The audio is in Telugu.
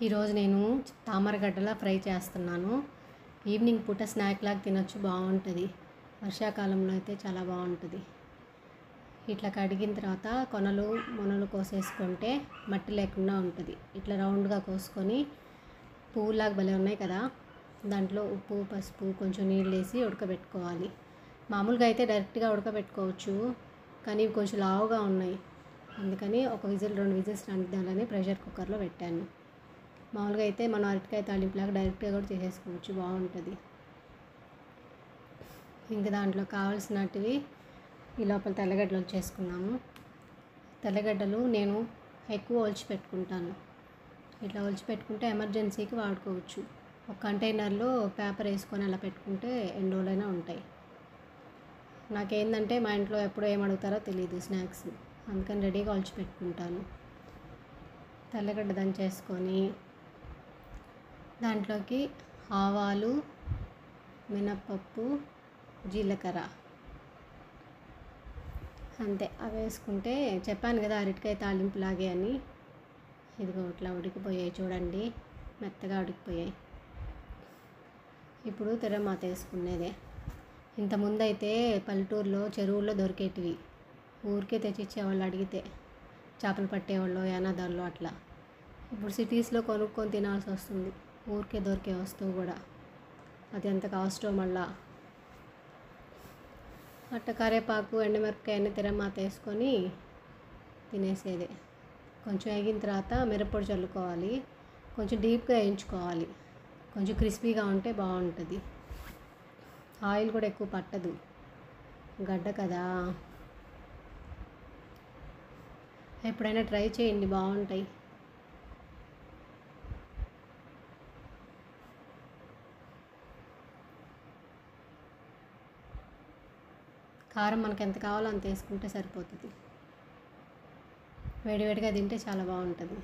ఈరోజు నేను తామరగడ్డల ఫ్రై చేస్తున్నాను. ఈవినింగ్ పూట స్నాక్ లాగా తినొచ్చు, బాగుంటుంది. వర్షాకాలంలో అయితే చాలా బాగుంటుంది. ఇట్లా కడిగిన తర్వాత కొనలు మొనలు కోసేసుకుంటే మట్టి లేకుండా ఉంటుంది. ఇట్లా రౌండ్గా కోసుకొని పువ్వులాగా భలే ఉన్నాయి కదా, దాంట్లో ఉప్పు పసుపు కొంచెం నీళ్ళు వేసి ఉడకబెట్టుకోవాలి. మామూలుగా అయితే డైరెక్ట్గా ఉడకబెట్టుకోవచ్చు, కానీ ఇవి కొంచెం లావుగా ఉన్నాయి. అందుకని ఒక విజిల్ 2 విజిల్స్ రానిద్దామని ప్రెషర్ కుక్కర్లో పెట్టాను. మామూలుగా అయితే మనం అరటికాయ తాలింపులాగా డైరెక్ట్గా కూడా చేసేసుకోవచ్చు, బాగుంటుంది. ఇంక దాంట్లో కావాల్సినటివి ఈ లోపల తెల్లగడ్డలు వచ్చేసుకున్నాము. తెల్లగడ్డలు నేను ఎక్కువ ఒలిచి పెట్టుకుంటాను. ఇట్లా ఒలిచి పెట్టుకుంటే ఎమర్జెన్సీకి వాడుకోవచ్చు. ఒక కంటైనర్లో పేపర్ వేసుకొని అలా పెట్టుకుంటే ఎన్ని రోజులైనా ఉంటాయి. నాకేంటంటే మా ఇంట్లో ఎప్పుడు ఏం అడుగుతారో తెలియదు స్నాక్స్, అందుకని రెడీగా ఒలిచి పెట్టుకుంటాను. తెల్లగడ్డ దంచేసుకొని దాంట్లోకి ఆవాలు, మినప్పప్పు, జీలకర్ర అంతే. అవి వేసుకుంటే చెప్పాను కదా అరటికాయ తాలింపు లాగే అని. ఇదిగో ఇట్లా ఉడికిపోయాయి చూడండి, మెత్తగా ఉడికిపోయాయి. ఇప్పుడు తిరమాత వేసుకునేదే. ఇంతకుముందు అయితే పల్లెటూరులో చెరువుల్లో దొరికేటివి, ఊరికే తెచ్చిచ్చేవాళ్ళు అడిగితే, చేపలు పట్టేవాళ్ళు యానాదారులు అట్లా. ఇప్పుడు సిటీస్లో కొనుక్కొని తినాల్సి వస్తుంది, ఊరికే దొరికే వస్తువు కూడా. అది ఎంత కాస్టో మళ్ళా. అట్ట కరివేపాకు ఎండుమిరపకాయ అన్ని తిరమాత వేసుకొని తినేసేదే. కొంచెం వేగిన తర్వాత మిరప్పొడి చల్లుకోవాలి, కొంచెం డీప్గా వేయించుకోవాలి, కొంచెం క్రిస్పీగా ఉంటే బాగుంటుంది. ఆయిల్ కూడా ఎక్కువ పట్టదు, గడ్డ కదా. ఎప్పుడైనా ట్రై చేయండి, బాగుంటాయి. కారం మనకు ఎంత కావాలో అంత వేసుకుంటే సరిపోతుంది. వేడివేడిగా తింటే చాలా బాగుంటుంది.